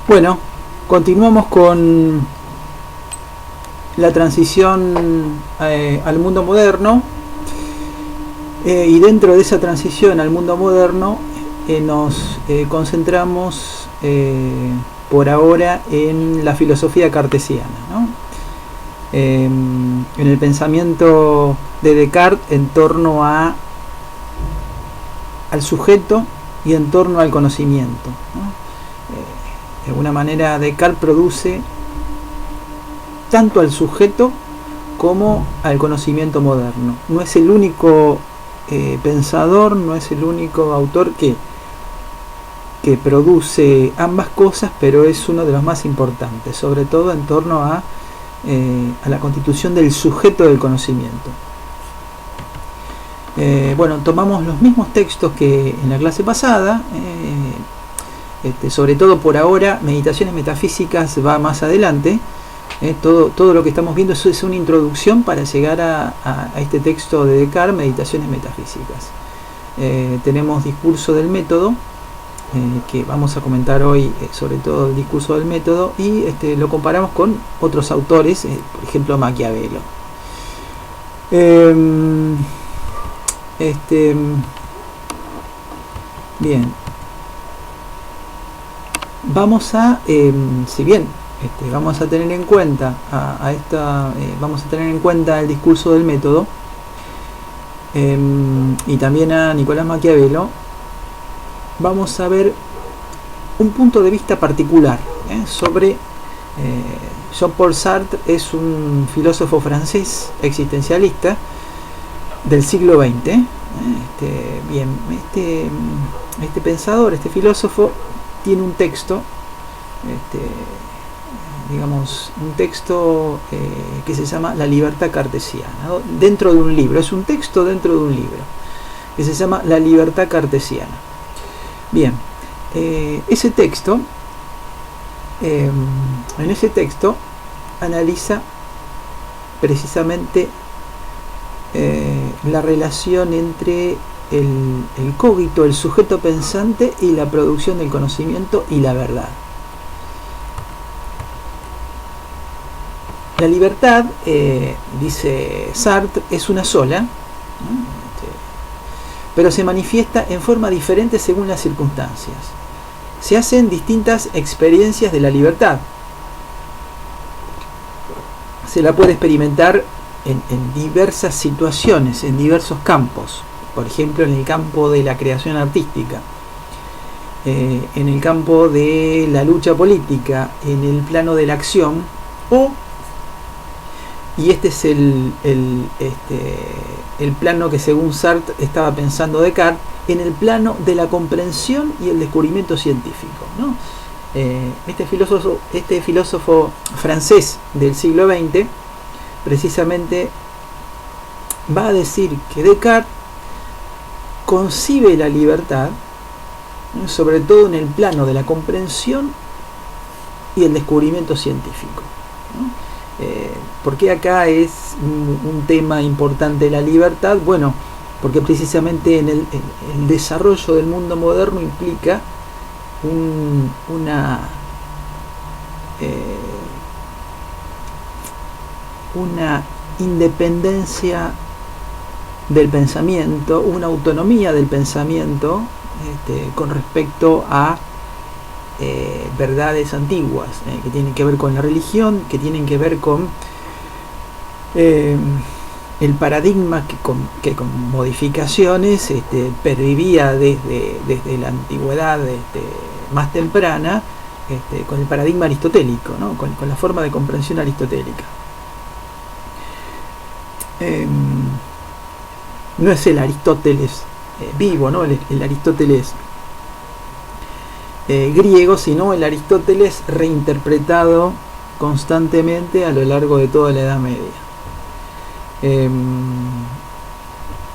Bueno, continuamos con la transición al mundo moderno, y dentro de esa transición al mundo moderno nos concentramos por ahora en la filosofía cartesiana, ¿no? En el pensamiento de Descartes en torno al sujeto y en torno al conocimiento, ¿no? De alguna manera Descartes produce tanto al sujeto como al conocimiento moderno. No es el único pensador, no es el único autor que produce ambas cosas, pero es uno de los más importantes, sobre todo en torno a la constitución del sujeto del conocimiento. Bueno, tomamos los mismos textos que en la clase pasada, sobre todo por ahora. Meditaciones metafísicas va más adelante. Todo lo que estamos viendo es una introducción para llegar a este texto de Descartes, Meditaciones metafísicas. Tenemos discurso del método, que vamos a comentar hoy, sobre todo el discurso del método, y lo comparamos con otros autores, por ejemplo Maquiavelo. Bien, vamos a, si bien vamos a tener en cuenta vamos a tener en cuenta el discurso del método, y también a Nicolás Maquiavelo, vamos a ver un punto de vista particular sobre Jean-Paul Sartre. Es un filósofo francés existencialista del siglo XX. Bien, este pensador, este filósofo, tiene un texto, digamos, un texto que se llama La libertad cartesiana, ¿no? Dentro de un libro, es un texto dentro de un libro que se llama La libertad cartesiana. Bien, ese texto, en ese texto analiza precisamente la relación entre el cogito, el sujeto pensante, y la producción del conocimiento y la verdad. La libertad, dice Sartre, es una sola, ¿no? Pero se manifiesta en forma diferente según las circunstancias. Se hacen distintas experiencias de la libertad. Se la puede experimentar en diversas situaciones, en diversos campos. Por ejemplo, en el campo de la creación artística, en el campo de la lucha política, en el plano de la acción, y este es el plano que según Sartre estaba pensando Descartes, en el plano de la comprensión y el descubrimiento científico, ¿no? Este filósofo francés del siglo XX precisamente va a decir que Descartes concibe la libertad, ¿no?, sobre todo en el plano de la comprensión y el descubrimiento científico, ¿no? ¿Por qué acá es un tema importante la libertad? Bueno, porque precisamente en el desarrollo del mundo moderno implica una independencia del pensamiento, una autonomía del pensamiento con respecto a verdades antiguas, que tienen que ver con la religión, que tienen que ver con el paradigma que con modificaciones pervivía desde la antigüedad más temprana, con el paradigma aristotélico, ¿no? con la forma de comprensión aristotélica. No es el Aristóteles vivo, ¿no? el Aristóteles griego, sino el Aristóteles reinterpretado constantemente a lo largo de toda la Edad Media.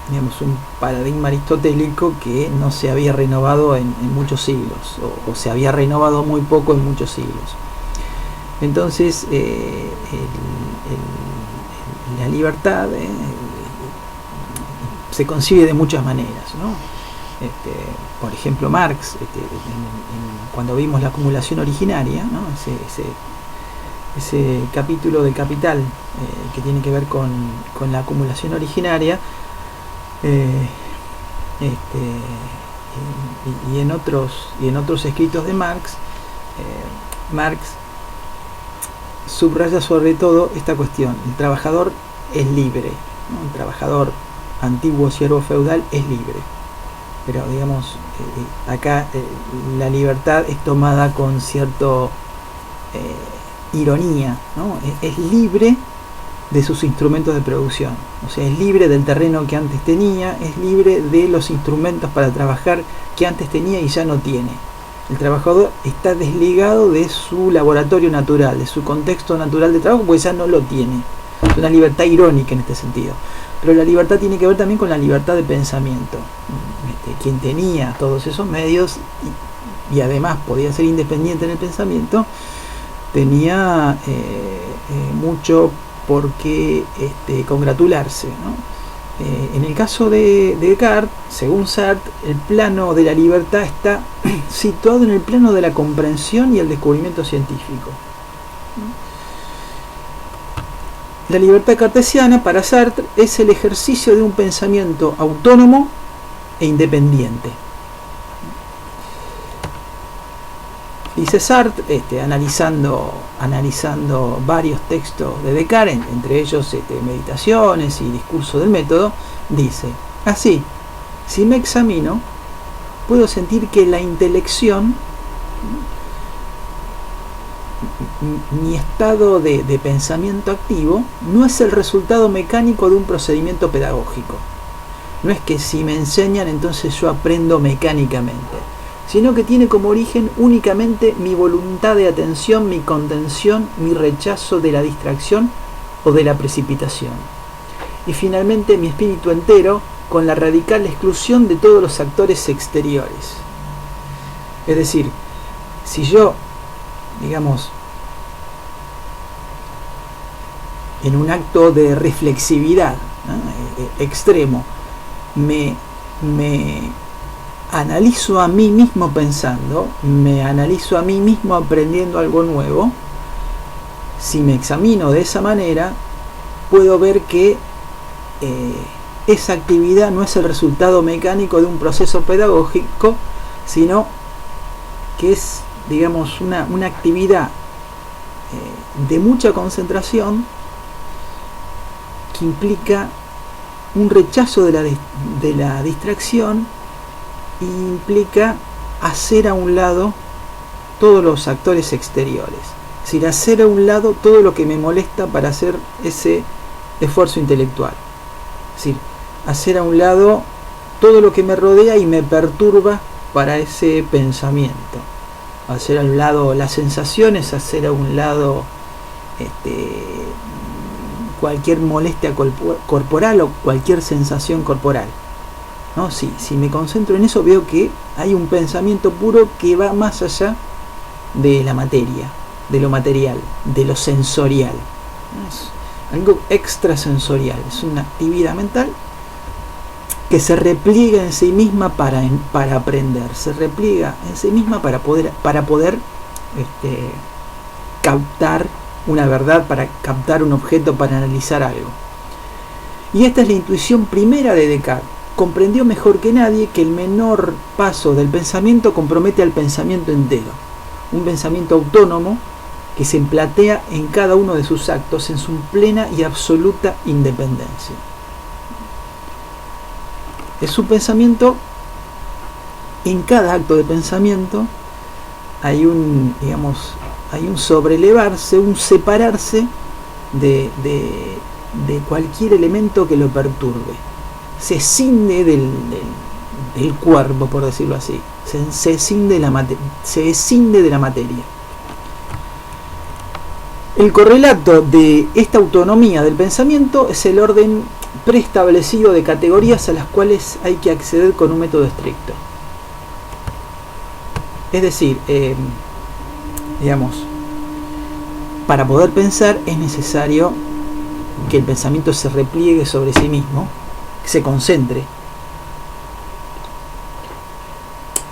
Digamos, un paradigma aristotélico que no se había renovado en muchos siglos, o se había renovado muy poco en muchos siglos. Entonces, la libertad se concibe de muchas maneras, ¿no? Por ejemplo, Marx, cuando vimos la acumulación originaria, ¿no? ese capítulo del Capital que tiene que ver con la acumulación originaria, y en otros escritos de Marx, Marx subraya sobre todo esta cuestión: el trabajador es libre, ¿no? El trabajador antiguo siervo feudal es libre, pero digamos, acá la libertad es tomada con cierto ironía, ¿no? Es libre de sus instrumentos de producción, o sea, es libre del terreno que antes tenía, es libre de los instrumentos para trabajar que antes tenía y ya no tiene. El trabajador está desligado de su laboratorio natural, de su contexto natural de trabajo, porque ya no lo tiene. Es una libertad irónica en este sentido. Pero la libertad tiene que ver también con la libertad de pensamiento. Quien tenía todos esos medios y además podía ser independiente en el pensamiento, tenía mucho por qué congratularse, ¿no? En el caso de Descartes, según Sartre, el plano de la libertad está situado en el plano de la comprensión y el descubrimiento científico. La libertad cartesiana para Sartre es el ejercicio de un pensamiento autónomo e independiente. Dice Sartre, analizando varios textos de Descartes, entre ellos Meditaciones y Discurso del Método, dice: así, si me examino, puedo sentir que la intelección, mi estado de pensamiento activo, no es el resultado mecánico de un procedimiento pedagógico. No es que si me enseñan entonces yo aprendo mecánicamente, sino que tiene como origen únicamente mi voluntad de atención, mi contención, mi rechazo de la distracción o de la precipitación. Y finalmente mi espíritu entero, con la radical exclusión de todos los actores exteriores. Es decir, si yo, digamos, en un acto de reflexividad, ¿no?, extremo, me analizo a mí mismo pensando, me analizo a mí mismo aprendiendo algo nuevo, si me examino de esa manera, puedo ver que esa actividad no es el resultado mecánico de un proceso pedagógico, sino que es, digamos, una actividad de mucha concentración, que implica un rechazo de la distracción, y implica hacer a un lado todos los actores exteriores. Es decir, hacer a un lado todo lo que me molesta para hacer ese esfuerzo intelectual. Es decir, hacer a un lado todo lo que me rodea y me perturba para ese pensamiento. Hacer a un lado las sensaciones, hacer a un lado cualquier molestia corporal o cualquier sensación corporal, ¿no? Si me concentro en eso, veo que hay un pensamiento puro que va más allá de la materia, de lo material, de lo sensorial. Es algo extrasensorial, es una actividad mental que se repliega en sí misma para aprender, se repliega en sí misma para poder captar una verdad, para captar un objeto, para analizar algo. Y esta es la intuición primera de Descartes. Comprendió mejor que nadie que el menor paso del pensamiento compromete al pensamiento entero. Un pensamiento autónomo que se emplatea en cada uno de sus actos en su plena y absoluta independencia. Es su pensamiento, en cada acto de pensamiento hay un sobrelevarse, un separarse de cualquier elemento que lo perturbe. Se escinde del cuerpo, por decirlo así. Se escinde de la materia. El correlato de esta autonomía del pensamiento es el orden preestablecido de categorías a las cuales hay que acceder con un método estricto. Es decir, para poder pensar es necesario que el pensamiento se repliegue sobre sí mismo, que se concentre.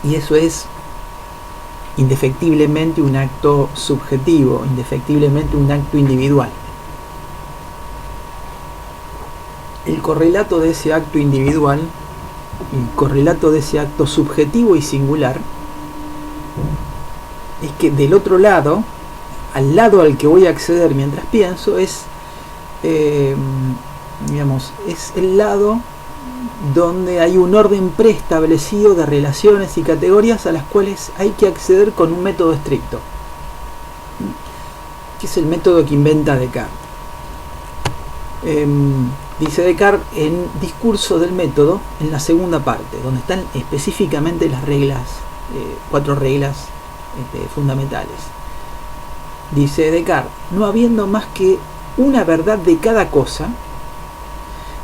y eso es indefectiblemente un acto subjetivo, indefectiblemente un acto individual. El correlato de ese acto individual, el correlato de ese acto subjetivo y singular, es que del otro lado, al lado al que voy a acceder mientras pienso, es es el lado donde hay un orden preestablecido de relaciones y categorías a las cuales hay que acceder con un método estricto, que es el método que inventa Descartes. Dice Descartes en Discurso del método, en la segunda parte, donde están específicamente las reglas, 4 reglas fundamentales. Dice Descartes: no habiendo más que una verdad de cada cosa,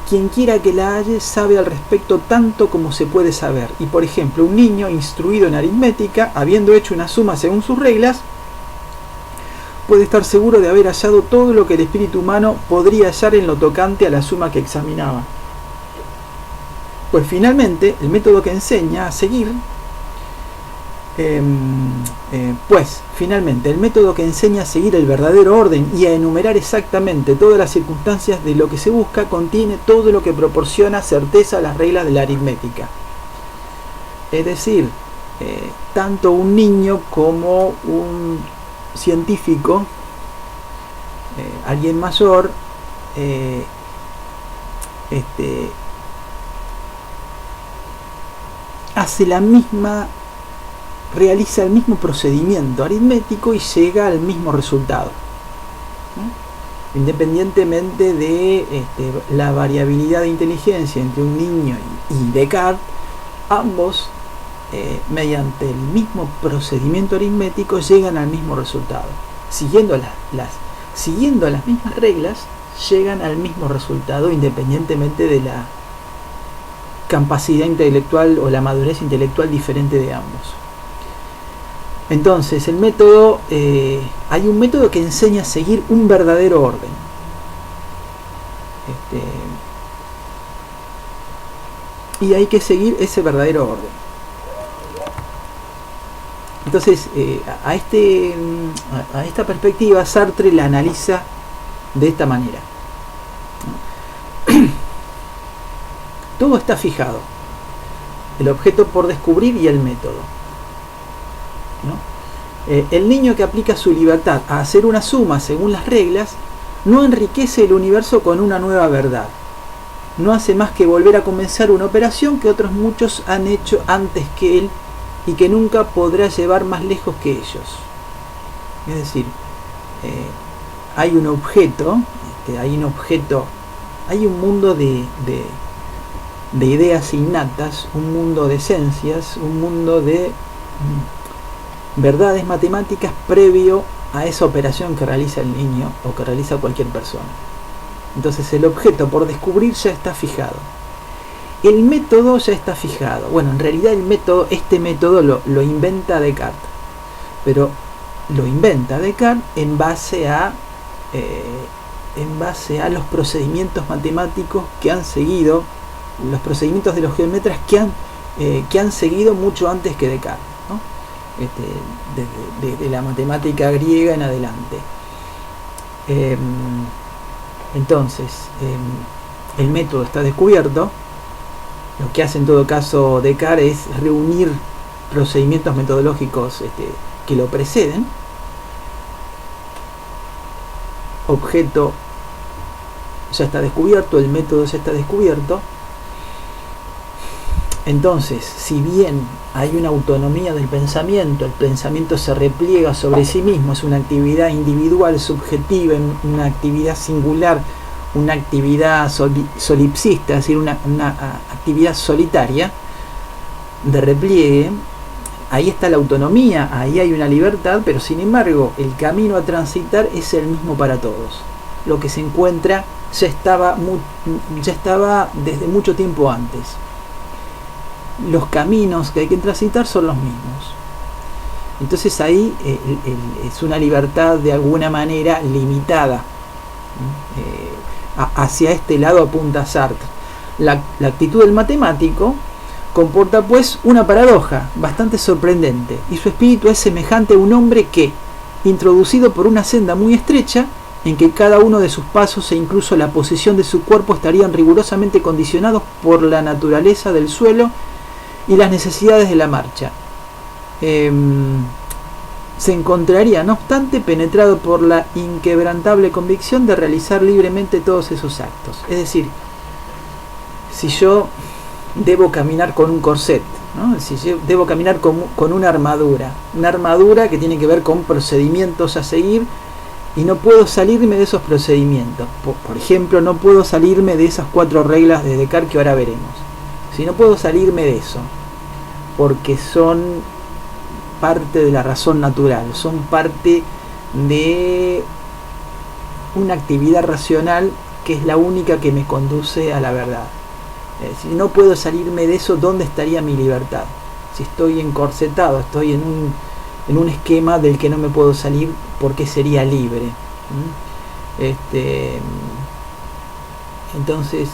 quien quiera que la halle sabe al respecto tanto como se puede saber. Y por ejemplo, un niño instruido en aritmética, habiendo hecho una suma según sus reglas, puede estar seguro de haber hallado todo lo que el espíritu humano podría hallar en lo tocante a la suma que examinaba. Pues finalmente, el método que enseña a seguir, el verdadero orden y a enumerar exactamente todas las circunstancias de lo que se busca, contiene todo lo que proporciona certeza a las reglas de la aritmética. Es decir, tanto un niño como un científico, alguien mayor, realiza el mismo procedimiento aritmético y llega al mismo resultado, ¿no? Independientemente de la variabilidad de inteligencia entre un niño y Descartes, ambos mediante el mismo procedimiento aritmético llegan al mismo resultado. Siguiendo las mismas reglas, llegan al mismo resultado independientemente de la capacidad intelectual o la madurez intelectual diferente de ambos. Entonces, el método, hay un método que enseña a seguir un verdadero orden. Y hay que seguir ese verdadero orden. Entonces, a esta perspectiva, Sartre la analiza de esta manera. Todo está fijado: el objeto por descubrir y el método, ¿no? El niño que aplica su libertad a hacer una suma según las reglas no enriquece el universo con una nueva verdad. No hace más que volver a comenzar una operación que otros muchos han hecho antes que él y que nunca podrá llevar más lejos que ellos. Es decir, hay un objeto, hay un mundo de ideas innatas, un mundo de esencias, un mundo de verdades matemáticas previo a esa operación que realiza el niño o que realiza cualquier persona. Entonces el objeto por descubrir ya está fijado. El método ya está fijado. Bueno, en realidad este método lo inventa Descartes, pero lo inventa Descartes en base a los procedimientos matemáticos que han seguido, los procedimientos de los geómetras que han seguido mucho antes que Descartes, ¿no? Desde la matemática griega en adelante. Entonces, el método está descubierto. Lo que hace en todo caso Descartes es reunir procedimientos metodológicos que lo preceden. Objeto ya está descubierto, el método ya está descubierto. Entonces, si bien hay una autonomía del pensamiento, el pensamiento se repliega sobre sí mismo, es una actividad individual, subjetiva, una actividad singular, una actividad solipsista, es decir, una actividad solitaria de repliegue. Ahí está la autonomía, ahí hay una libertad, pero sin embargo el camino a transitar es el mismo para todos. Lo que se encuentra ya estaba desde mucho tiempo antes. Los caminos que hay que transitar son los mismos. Entonces ahí es una libertad de alguna manera limitada. Hacia este lado apunta Sartre. La actitud del matemático comporta pues una paradoja bastante sorprendente, y su espíritu es semejante a un hombre que, introducido por una senda muy estrecha, en que cada uno de sus pasos e incluso la posición de su cuerpo estarían rigurosamente condicionados por la naturaleza del suelo y las necesidades de la marcha, se encontraría, no obstante, penetrado por la inquebrantable convicción de realizar libremente todos esos actos. Es decir, si yo debo caminar con un corset, ¿no? Si yo debo caminar con una armadura que tiene que ver con procedimientos a seguir, y no puedo salirme de esos procedimientos. Por ejemplo, no puedo salirme de esas 4 reglas de Descartes que ahora veremos. Si no puedo salirme de eso, porque son parte de la razón natural, son parte de una actividad racional que es la única que me conduce a la verdad. Si no puedo salirme de eso, ¿dónde estaría mi libertad? Si estoy encorsetado, estoy en un esquema del que no me puedo salir, ¿por qué sería libre? Entonces,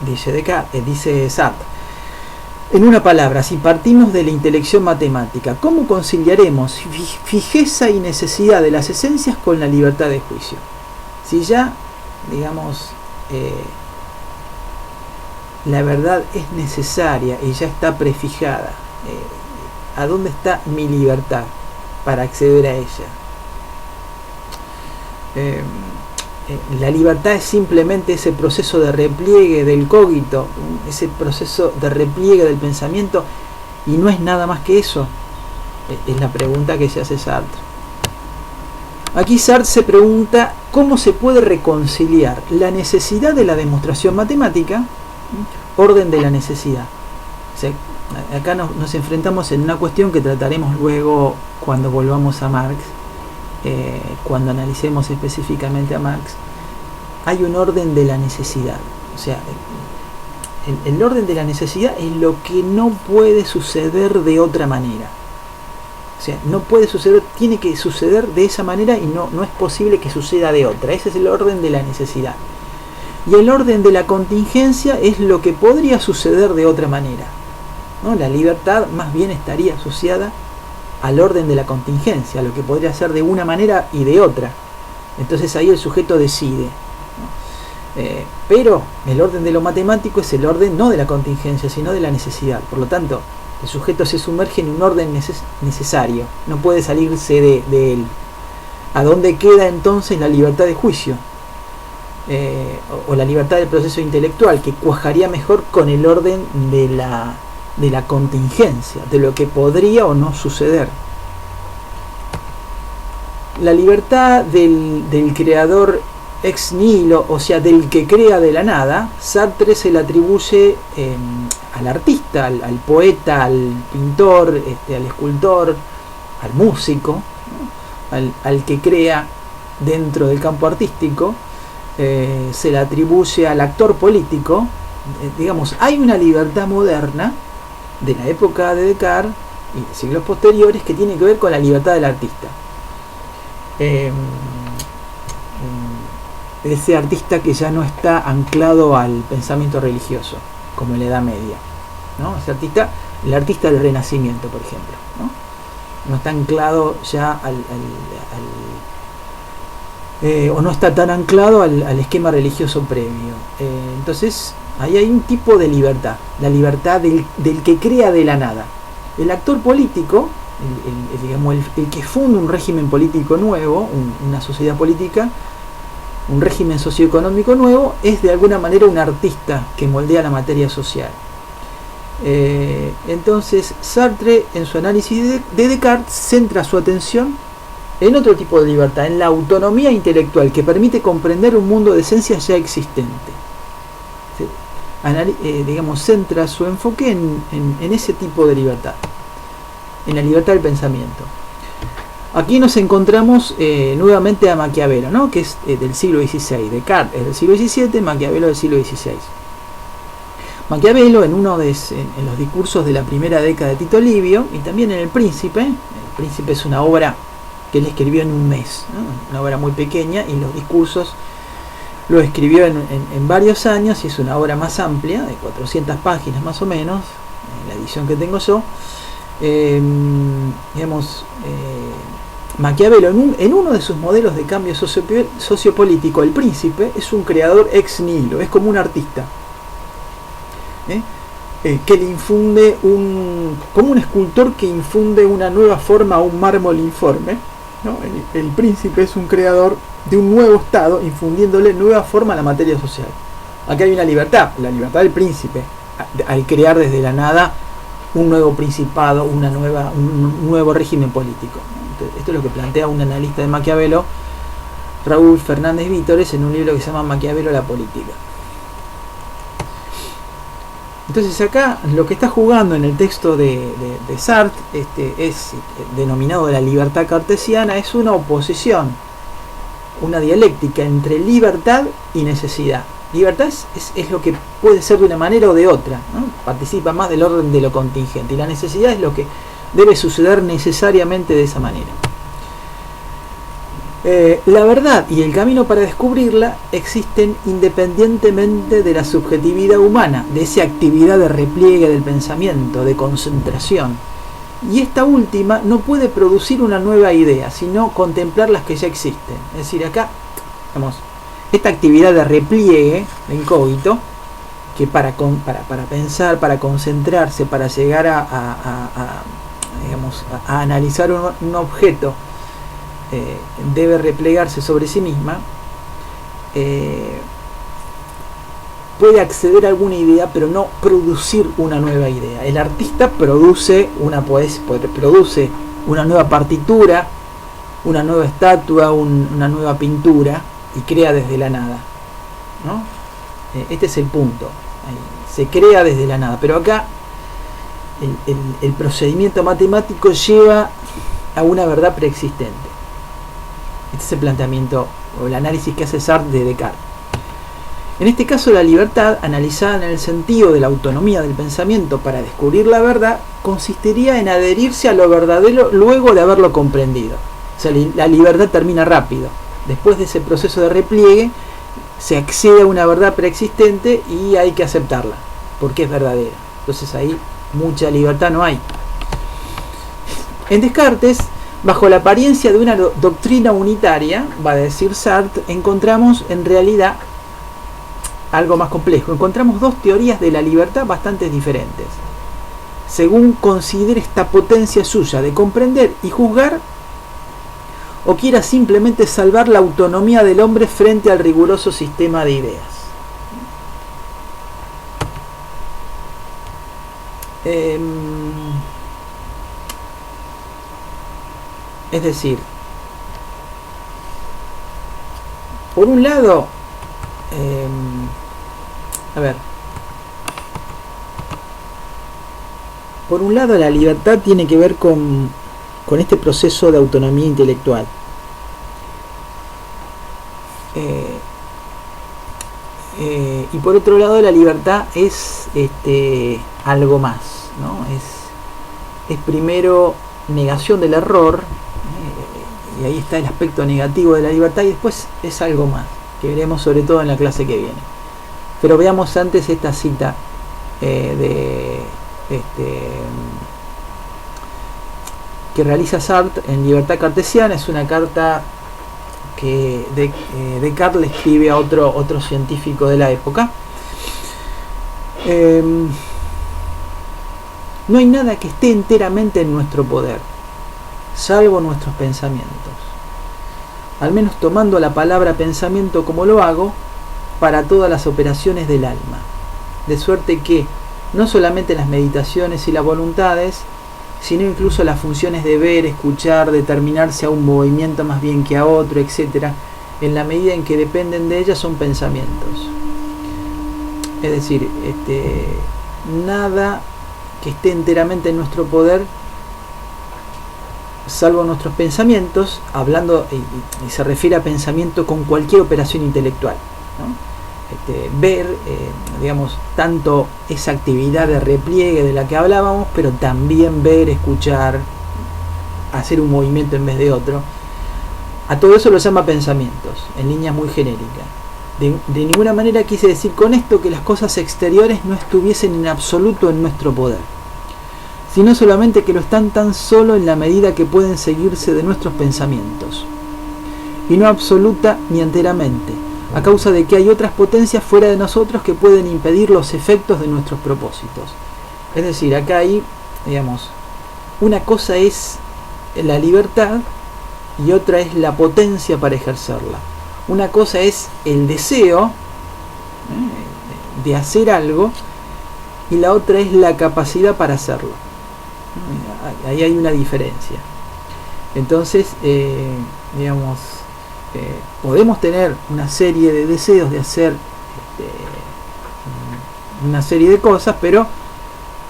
dice Sartre, en una palabra, si partimos de la intelección matemática, ¿cómo conciliaremos fijeza y necesidad de las esencias con la libertad de juicio? Si ya, digamos, la verdad es necesaria y ya está prefijada, ¿a dónde está mi libertad para acceder a ella? La libertad es simplemente ese proceso de repliegue del cogito, ese proceso de repliegue del pensamiento, y no es nada más que eso. Es la pregunta que se hace Sartre. Aquí Sartre se pregunta cómo se puede reconciliar la necesidad de la demostración matemática, orden de la necesidad. O sea, acá nos enfrentamos en una cuestión que trataremos luego cuando volvamos a Marx. Cuando analicemos específicamente a Marx, hay un orden de la necesidad. O sea, el orden de la necesidad es lo que no puede suceder de otra manera. O sea, no puede suceder, tiene que suceder de esa manera y no es posible que suceda de otra. Ese es el orden de la necesidad. Y el orden de la contingencia es lo que podría suceder de otra manera, ¿no? La libertad más bien estaría asociada al orden de la contingencia, lo que podría ser de una manera y de otra. Entonces ahí el sujeto decide, ¿no? Pero el orden de lo matemático es el orden no de la contingencia, sino de la necesidad. Por lo tanto, el sujeto se sumerge en un orden necesario, no puede salirse de él. ¿A dónde queda entonces la libertad de juicio? O la libertad del proceso intelectual, que cuajaría mejor con el orden de la contingencia, de lo que podría o no suceder. La libertad del creador ex nihilo, o sea, del que crea de la nada, Sartre se la atribuye al artista, al poeta, al pintor, al escultor, al músico, ¿no? al que crea dentro del campo artístico. Se la atribuye al actor político. Digamos, hay una libertad moderna de la época de Descartes y de siglos posteriores que tiene que ver con la libertad del artista. Ese artista que ya no está anclado al pensamiento religioso, como en la Edad Media, ¿no? Ese artista, el artista del Renacimiento, por ejemplo, no está anclado ya o no está tan anclado al esquema religioso previo. Entonces, ahí hay un tipo de libertad, la libertad del que crea de la nada. El actor político, digamos, el que funda un régimen político nuevo, una sociedad política, un régimen socioeconómico nuevo, es de alguna manera un artista que moldea la materia social. Entonces, Sartre, en su análisis de Descartes, centra su atención en otro tipo de libertad, en la autonomía intelectual que permite comprender un mundo de esencias ya existente. Digamos, centra su enfoque en ese tipo de libertad, en la libertad del pensamiento. Aquí nos encontramos nuevamente a Maquiavelo, ¿no? Que es del siglo XVI. Descartes es del siglo XVII, Maquiavelo del siglo XVI. Maquiavelo, en los discursos de la primera década de Tito Livio, y también en El Príncipe es una obra que él escribió en un mes, ¿no? Una obra muy pequeña, y los discursos lo escribió en varios años, y es una obra más amplia, de 400 páginas más o menos, la edición que tengo yo, digamos, Maquiavelo en uno de sus modelos de cambio sociopolítico, el príncipe es un creador ex nihilo, es como un artista, que le infunde como un escultor que infunde una nueva forma a un mármol informe, ¿no? El príncipe es un creador de un nuevo estado, infundiéndole nueva forma a la materia social. Aquí hay una libertad, la libertad del príncipe, al crear desde la nada un nuevo principado, un nuevo régimen político. Entonces, esto es lo que plantea un analista de Maquiavelo, Raúl Fernández Vítores, en un libro que se llama Maquiavelo, la política. Entonces acá lo que está jugando en el texto de Sartre, es denominado la libertad cartesiana, es una oposición, una dialéctica entre libertad y necesidad. Libertad es lo que puede ser de una manera o de otra, ¿no? Participa más del orden de lo contingente, y la necesidad es lo que debe suceder necesariamente de esa manera. La verdad y el camino para descubrirla existen independientemente de la subjetividad humana, de esa actividad de repliegue del pensamiento, de concentración. Y esta última no puede producir una nueva idea, sino contemplar las que ya existen. Es decir, acá, vamos, esta actividad de repliegue, de incógnito, que para pensar, para concentrarse, para llegar a analizar un objeto, debe replegarse sobre sí misma, puede acceder a alguna idea, pero no producir una nueva idea. El artista produce produce una nueva partitura, una nueva estatua, una nueva pintura, y crea desde la nada, ¿no? Este es el punto. Se crea desde la nada, pero acá el procedimiento matemático lleva a una verdad preexistente. Este es el planteamiento o el análisis que hace Sartre de Descartes. En este caso, la libertad, analizada en el sentido de la autonomía del pensamiento para descubrir la verdad, consistiría en adherirse a lo verdadero luego de haberlo comprendido. O sea, la libertad termina rápido. Después de ese proceso de repliegue, se accede a una verdad preexistente y hay que aceptarla, porque es verdadera. Entonces ahí mucha libertad no hay. En Descartes, bajo la apariencia de una doctrina unitaria, va a decir Sartre, encontramos en realidad algo más complejo. Encontramos dos teorías de la libertad bastante diferentes, según considere esta potencia suya de comprender y juzgar, o quiera simplemente salvar la autonomía del hombre frente al riguroso sistema de ideas. Es decir, por un lado, por un lado la libertad tiene que ver con este proceso de autonomía intelectual. Y por otro lado, la libertad es algo más, ¿no? Es primero negación del error, y ahí está el aspecto negativo de la libertad, y después es algo más, que veremos sobre todo en la clase que viene. Pero veamos antes esta cita que realiza Sartre en Libertad Cartesiana. Es una carta que Descartes le escribe a otro científico de la época. No hay nada que esté enteramente en nuestro poder, salvo nuestros pensamientos, al menos tomando la palabra pensamiento como lo hago para todas las operaciones del alma, de suerte que no solamente las meditaciones y las voluntades, sino incluso las funciones de ver, escuchar, determinarse a un movimiento más bien que a otro, etc., en la medida en que dependen de ellas, son pensamientos. Es decir, nada que esté enteramente en nuestro poder, salvo nuestros pensamientos, hablando, y se refiere a pensamiento con cualquier operación intelectual, ¿no? Ver, digamos, tanto esa actividad de repliegue de la que hablábamos, pero también ver, escuchar, hacer un movimiento en vez de otro. A todo eso lo llama pensamientos, en líneas muy genéricas. De ninguna manera quise decir con esto que las cosas exteriores no estuviesen en absoluto en nuestro poder. sino solamente que lo están tan solo en la medida que pueden seguirse de nuestros pensamientos, y no absoluta ni enteramente, a causa de que hay otras potencias fuera de nosotros que pueden impedir los efectos de nuestros propósitos. Es decir, acá hay, digamos, una cosa es la libertad y otra es la potencia para ejercerla. Una cosa es el deseo de hacer algo y la otra es la capacidad para hacerlo. Ahí hay una diferencia. Entonces, digamos, podemos tener una serie de deseos de hacer una serie de cosas, pero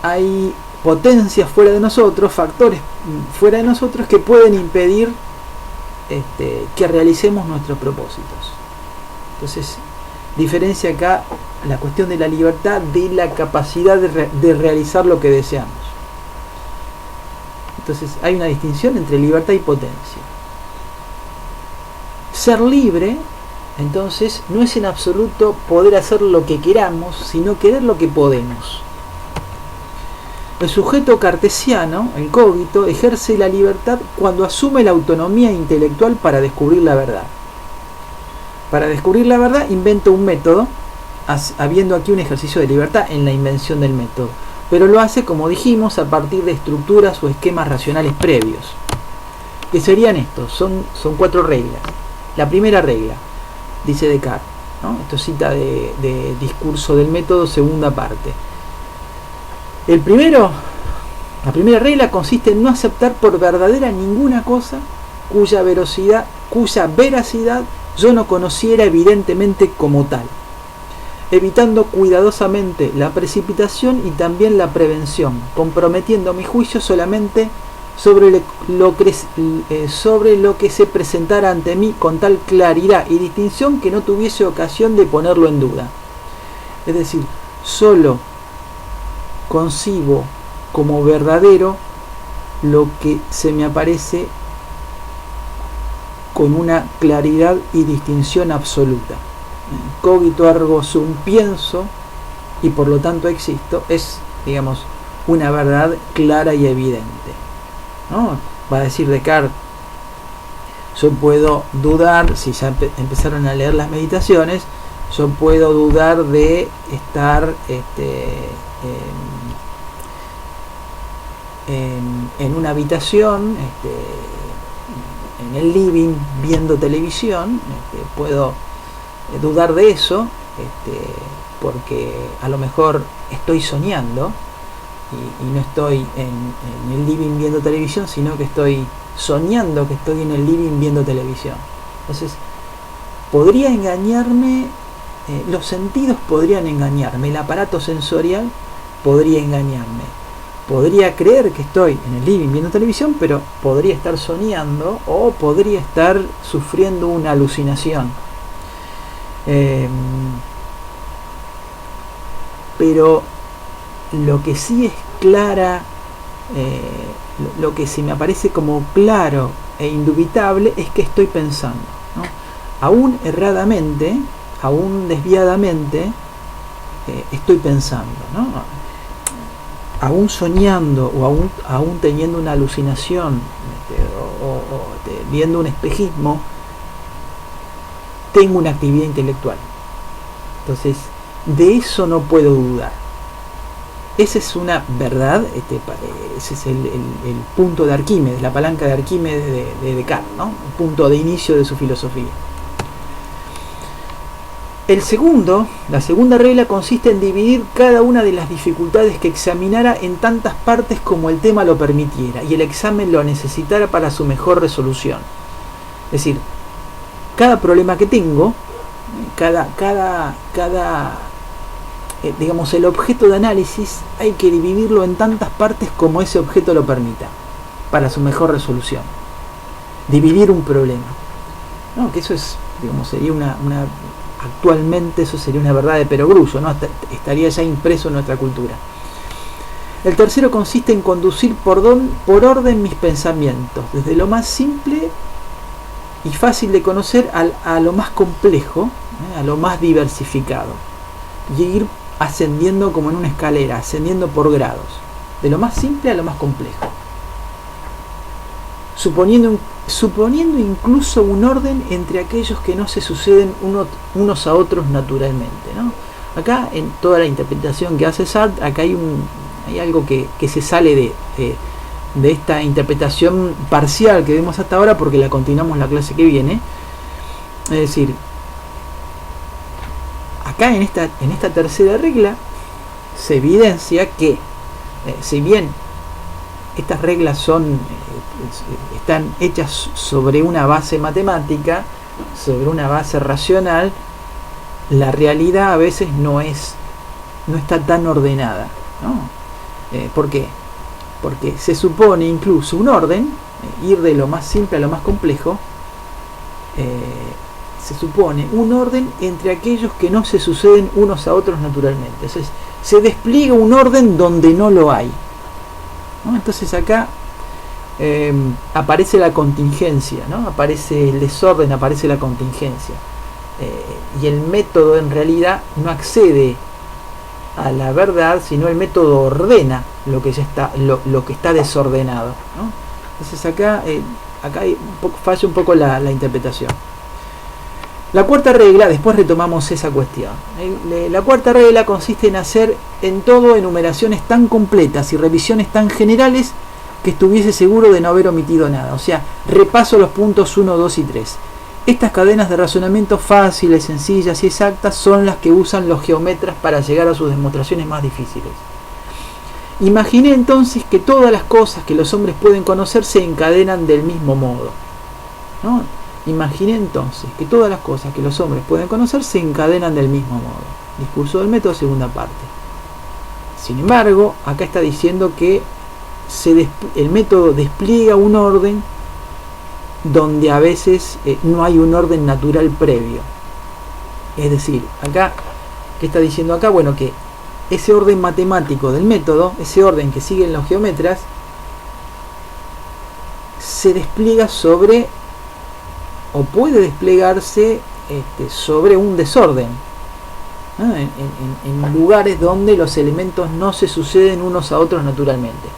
hay potencias fuera de nosotros, factores fuera de nosotros que pueden impedir que realicemos nuestros propósitos. Entonces, diferencia acá la cuestión de la libertad de la capacidad de realizar lo que deseamos. Entonces, hay una distinción entre libertad y potencia. Ser libre, entonces, no es en absoluto poder hacer lo que queramos, sino querer lo que podemos. El sujeto cartesiano, el cogito, ejerce la libertad cuando asume la autonomía intelectual para descubrir la verdad. Para descubrir la verdad inventa un método, habiendo aquí un ejercicio de libertad en la invención del método, pero lo hace, como dijimos, a partir de estructuras o esquemas racionales previos. ¿Qué serían estos? Son 4 reglas. La primera regla, dice Descartes, ¿no? Esto cita de Discurso del Método, segunda parte. La primera regla consiste en no aceptar por verdadera ninguna cosa cuya veracidad yo no conociera evidentemente como tal, evitando cuidadosamente la precipitación y también la prevención, comprometiendo mi juicio solamente sobre lo que se presentara ante mí con tal claridad y distinción que no tuviese ocasión de ponerlo en duda. Es decir, solo concibo como verdadero lo que se me aparece con una claridad y distinción absoluta. Cogito ergo sum, pienso y por lo tanto existo, es, digamos, una verdad clara y evidente, ¿no? Va a decir Descartes, yo puedo dudar, si ya empezaron a leer las meditaciones, yo puedo dudar de estar en una habitación, en el living, viendo televisión, puedo dudar de eso, porque a lo mejor estoy soñando y no estoy en el living viendo televisión, sino que estoy soñando que estoy en el living viendo televisión. Entonces, podría engañarme, los sentidos podrían engañarme, el aparato sensorial podría engañarme. Podría creer que estoy en el living viendo televisión, pero podría estar soñando o podría estar sufriendo una alucinación. Pero lo que sí es clara, lo que sí me aparece como claro e indubitable es que estoy pensando, ¿no? Aún erradamente, aún desviadamente, estoy pensando, ¿no? Aún soñando o aún teniendo una alucinación viendo un espejismo, tengo una actividad intelectual. Entonces, de eso no puedo dudar. Esa es una verdad, ese es el punto de Arquímedes, la palanca de Arquímedes de Descartes, ¿no? El punto de inicio de su filosofía. La segunda regla consiste en dividir cada una de las dificultades que examinara en tantas partes como el tema lo permitiera y el examen lo necesitara para su mejor resolución. Es decir, cada problema que tengo, digamos, el objeto de análisis hay que dividirlo en tantas partes como ese objeto lo permita para su mejor resolución. Dividir un problema, ¿no? Que eso es, digamos, sería actualmente eso sería una verdad de perogrullo, ¿no? Estaría ya impreso en nuestra cultura. El tercero consiste en conducir por orden mis pensamientos, desde lo más simple y fácil de conocer a lo más complejo, a lo más diversificado, y ir ascendiendo como en una escalera, ascendiendo por grados. de lo más simple a lo más complejo, suponiendo incluso un orden entre aquellos que no se suceden unos a otros naturalmente, ¿no? Acá, en toda la interpretación que hace Sartre, acá hay algo que se sale de esta interpretación parcial que vemos hasta ahora, porque la continuamos la clase que viene. Es decir, acá en esta tercera regla se evidencia que si bien estas reglas están hechas sobre una base matemática, sobre una base racional, la realidad a veces no está tan ordenada, ¿no? ¿Por qué? Porque se supone incluso un orden, ir de lo más simple a lo más complejo, se supone un orden entre aquellos que no se suceden unos a otros naturalmente. Entonces se despliega un orden donde no lo hay, ¿no? Entonces acá aparece la contingencia, ¿no? Aparece el desorden, aparece la contingencia, y el método en realidad no accede a la verdad, sino el método ordena lo que ya está, lo que está desordenado, ¿no? Entonces acá falla un poco la interpretación. La cuarta regla, después retomamos esa cuestión. La cuarta regla consiste en hacer en todo enumeraciones tan completas y revisiones tan generales que estuviese seguro de no haber omitido nada. O sea, repaso los puntos 1, 2 y 3. Estas cadenas de razonamiento fáciles, sencillas y exactas son las que usan los geómetras para llegar a sus demostraciones más difíciles. Imaginé entonces que todas las cosas que los hombres pueden conocer se encadenan del mismo modo, ¿no? Imaginé entonces que todas las cosas que los hombres pueden conocer se encadenan del mismo modo. Discurso del método, segunda parte. Sin embargo, acá está diciendo que el método despliega un orden donde a veces no hay un orden natural previo. Es decir, acá, ¿qué está diciendo acá? Bueno, que ese orden matemático del método, ese orden que siguen los geómetras, se despliega sobre, o puede desplegarse sobre un desorden, ¿no? En lugares donde los elementos no se suceden unos a otros naturalmente.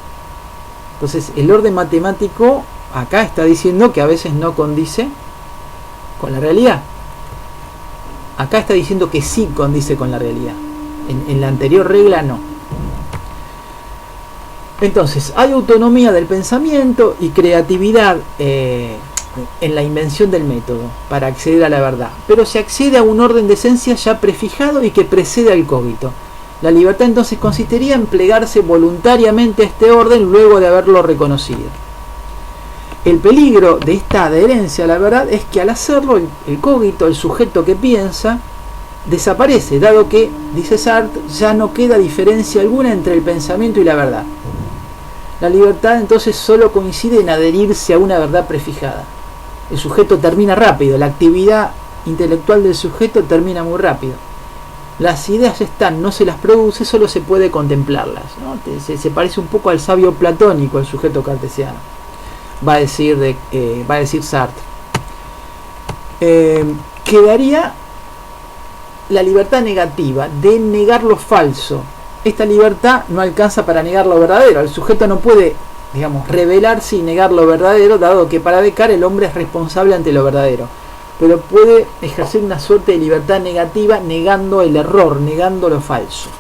Entonces el orden matemático acá está diciendo que a veces no condice con la realidad. Acá está diciendo que sí condice con la realidad. En la anterior regla no. Entonces hay autonomía del pensamiento y creatividad en la invención del método para acceder a la verdad, pero se accede a un orden de esencia ya prefijado y que precede al cogito. La libertad entonces consistiría en plegarse voluntariamente a este orden luego de haberlo reconocido. El peligro de esta adherencia a la verdad es que al hacerlo el cogito, el sujeto que piensa, desaparece, dado que, dice Sartre, ya no queda diferencia alguna entre el pensamiento y la verdad. La libertad entonces solo coincide en adherirse a una verdad prefijada. El sujeto termina rápido, la actividad intelectual del sujeto termina muy rápido. Las ideas ya están, no se las produce, solo se puede contemplarlas, ¿no? Se parece un poco al sabio platónico, el sujeto cartesiano, va a decir Sartre. Quedaría la libertad negativa de negar lo falso. Esta libertad no alcanza para negar lo verdadero. El sujeto no puede, digamos, rebelarse y negar lo verdadero, dado que para Descartes el hombre es responsable ante lo verdadero. Pero puede ejercer una suerte de libertad negativa negando el error, negando lo falso.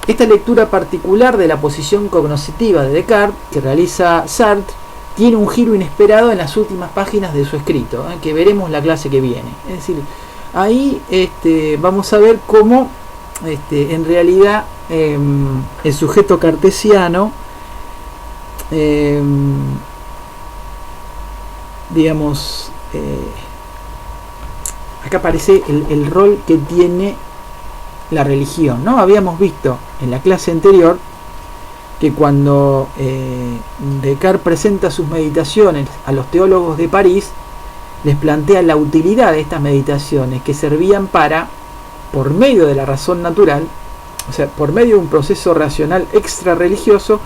Esta lectura particular de la posición cognoscitiva de Descartes que realiza Sartre tiene un giro inesperado en las últimas páginas de su escrito, que veremos la clase que viene. Es decir, ahí vamos a ver cómo en realidad el sujeto cartesiano digamos, acá aparece el rol que tiene la religión, ¿no? Habíamos visto en la clase anterior que cuando Descartes presenta sus meditaciones a los teólogos de París, les plantea la utilidad de estas meditaciones que servían para, por medio de la razón natural, o sea, por medio de un proceso racional extra religioso,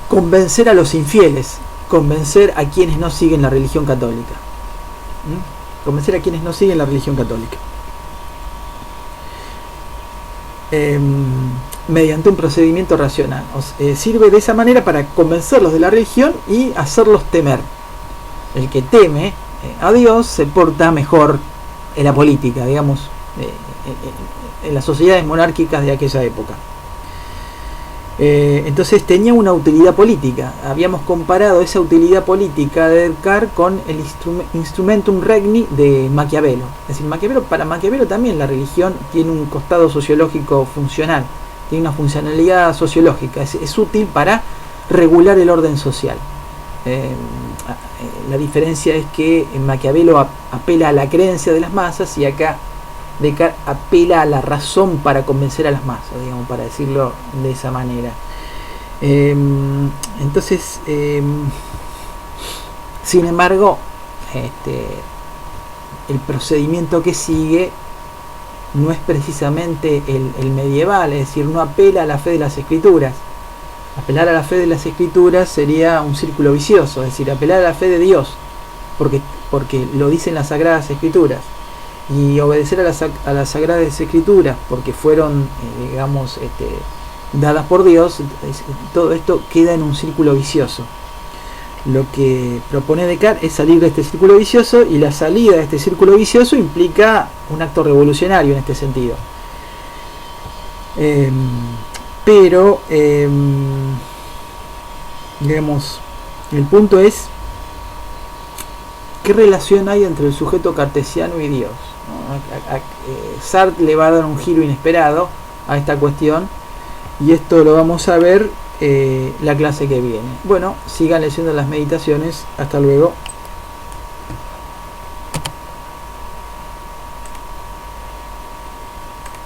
convencer a los infieles, convencer a quienes no siguen la religión católica. Convencer a quienes no siguen la religión católica. mediante un procedimiento racional. Sirve de esa manera para convencerlos de la religión y hacerlos temer. El que teme a Dios se porta mejor en la política, digamos, en las sociedades monárquicas de aquella época. Entonces tenía una utilidad política. Habíamos comparado esa utilidad política de Descartes con el instrumentum regni de Maquiavelo. Es decir, para Maquiavelo también la religión tiene un costado sociológico funcional, tiene una funcionalidad sociológica, es útil para regular el orden social. La diferencia es que en Maquiavelo apela a la creencia de las masas y acá Descartes apela a la razón para convencer a las masas, digamos, para decirlo de esa manera. Entonces, sin embargo, el procedimiento que sigue no es precisamente el medieval, es decir, no apela a la fe de las escrituras. Apelar a la fe de las escrituras sería un círculo vicioso, es decir, apelar a la fe de Dios, porque lo dicen las sagradas escrituras, y obedecer a las sagradas escrituras porque fueron, digamos, dadas por Dios. Todo esto queda en un círculo vicioso. Lo que propone Descartes es salir de este círculo vicioso, y la salida de este círculo vicioso implica un acto revolucionario en este sentido. Pero digamos, el punto es qué relación hay entre el sujeto cartesiano y Dios, ¿no? Sartre le va a dar un giro inesperado a esta cuestión, y esto lo vamos a ver la clase que viene. Bueno, sigan leyendo las meditaciones. Hasta luego.